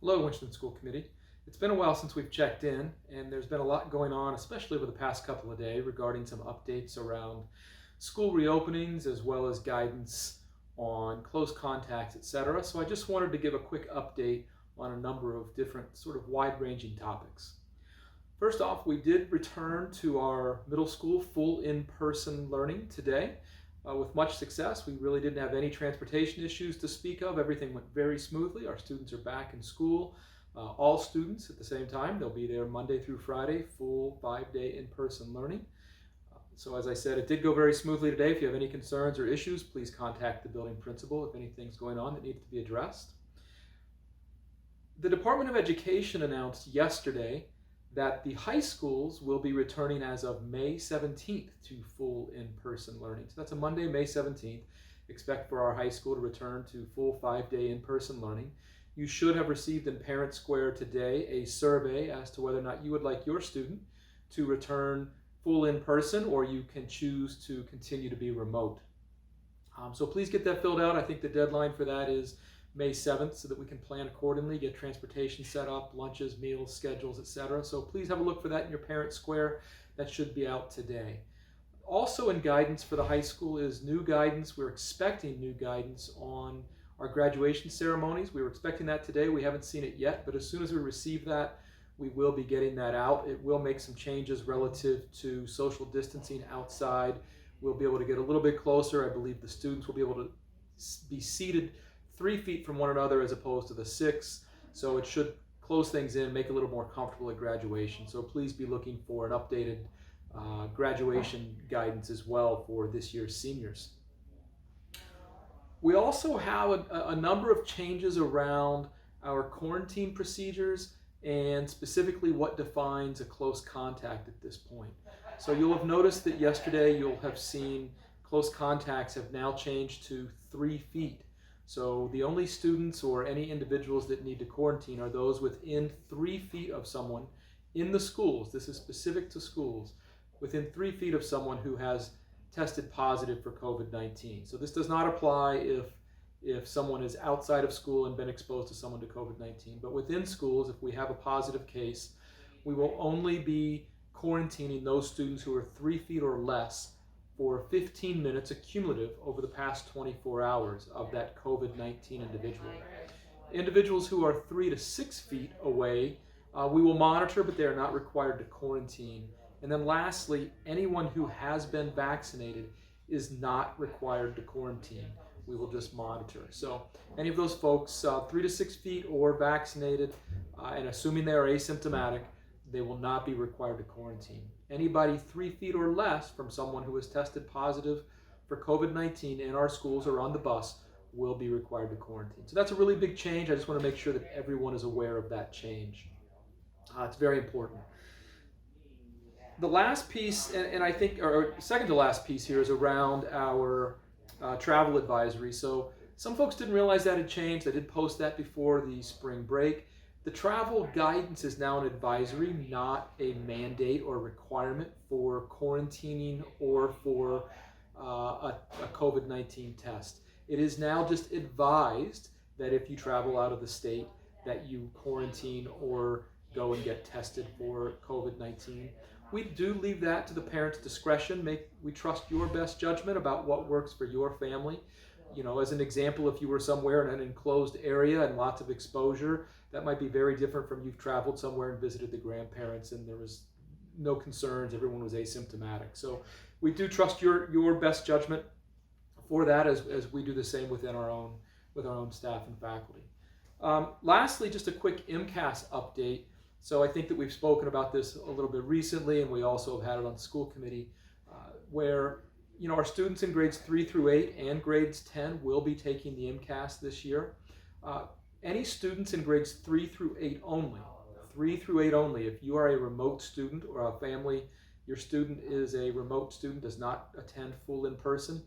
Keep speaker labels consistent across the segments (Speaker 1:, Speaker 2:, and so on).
Speaker 1: Hello, Winston School Committee. It's been a while since we've checked in, and there's been a lot going on, especially over the past couple of days, regarding some updates around school reopenings as well as guidance on close contacts, etc. So I just wanted to give a quick update on a number of different sort of wide-ranging topics. First off, we did return to our middle school full in-person learning today with much success. We really didn't have any transportation issues to speak of. Everything went very smoothly. Our students are back in school, all students at the same time. They'll be there Monday through Friday, full 5-day in-person learning. So as I said, it did go very smoothly today. If you have any concerns or issues, please contact the building principal if anything's going on that needs to be addressed. The Department of Education announced yesterday that the high schools will be returning as of May 17th to full in-person learning. So that's a Monday, May 17th. Expect for our high school to return to full 5-day in-person learning. You should have received in Parent Square today a survey as to whether or not you would like your student to return full in-person, or you can choose to continue to be remote. So please get that filled out. I think the deadline for that is May 7th, so that we can plan accordingly, get transportation set up, lunches, meals, schedules, etc. So please have a look for that in your Parent Square. That should be out today. Also in guidance for the high school is new guidance. We're expecting new guidance on our graduation ceremonies. We were expecting that today. We haven't seen it yet, but as soon as we receive that, we will be getting that out. It will make some changes relative to social distancing outside. We'll be able to get a little bit closer. I believe the students will be able to be seated 3 feet from one another as opposed to the 6. So it should close things in, make it a little more comfortable at graduation. So please be looking for an updated graduation guidance as well for this year's seniors. We also have a number of changes around our quarantine procedures and specifically what defines a close contact at this point. So you'll have noticed that yesterday you'll have seen close contacts have now changed to 3 feet. So the only students or any individuals that need to quarantine are those within 3 feet of someone in the schools. This is specific to schools, within 3 feet of someone who has tested positive for COVID-19. So this does not apply if someone is outside of school and been exposed to someone to COVID-19. But within schools, if we have a positive case, we will only be quarantining those students who are 3 feet or less for 15 minutes accumulative over the past 24 hours of that COVID-19 individual. Individuals who are 3 to 6 feet away, we will monitor, but they are not required to quarantine. And then lastly, anyone who has been vaccinated is not required to quarantine. We will just monitor. So any of those folks 3 to 6 feet or vaccinated, and assuming they are asymptomatic, they will not be required to quarantine. Anybody 3 feet or less from someone who has tested positive for COVID-19 in our schools or on the bus will be required to quarantine. So that's a really big change. I just want to make sure that everyone is aware of that change. It's very important. The last piece, and I think, or second to last piece here, is around our travel advisory. So some folks didn't realize that had changed. I did post that before the spring break. The travel guidance is now an advisory, not a mandate or requirement for quarantining or for a COVID-19 test. It is now just advised that if you travel out of the state, that you quarantine or go and get tested for COVID-19. We do leave that to the parent's discretion. We trust your best judgment about what works for your family. You know, as an example, if you were somewhere in an enclosed area and lots of exposure, that might be very different from you've traveled somewhere and visited the grandparents and there was no concerns, everyone was asymptomatic. So we do trust your best judgment for that as we do the same with our own staff and faculty. Lastly, just a quick MCAS update. So I think that we've spoken about this a little bit recently, and we also have had it on school committee, where our students in grades 3 through 8 and grades 10 will be taking the MCAS this year. Any students in grades 3 through 8 only, if you are a remote student or a family, your student is a remote student, does not attend full in person,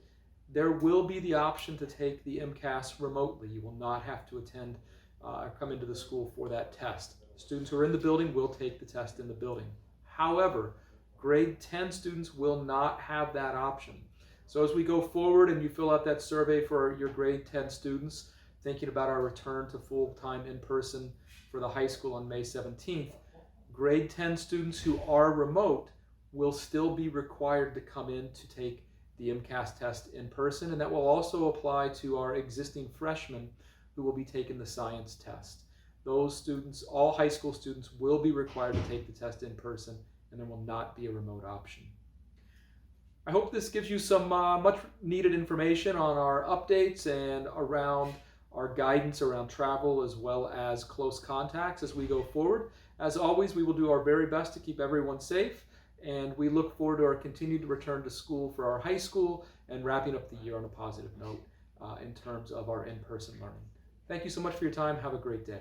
Speaker 1: there will be the option to take the MCAS remotely. You will not have to attend or come into the school for that test. Students who are in the building will take the test in the building. However, grade 10 students will not have that option. So as we go forward and you fill out that survey for your grade 10 students, thinking about our return to full-time in-person for the high school on May 17th, grade 10 students who are remote will still be required to come in to take the MCAS test in person, and that will also apply to our existing freshmen who will be taking the science test. Those students, all high school students, will be required to take the test in person, and there will not be a remote option. I hope this gives you some much needed information on our updates and around our guidance around travel as well as close contacts as we go forward. As always, we will do our very best to keep everyone safe, and we look forward to our continued return to school for our high school and wrapping up the year on a positive note in terms of our in-person learning. Thank you so much for your time. Have a great day.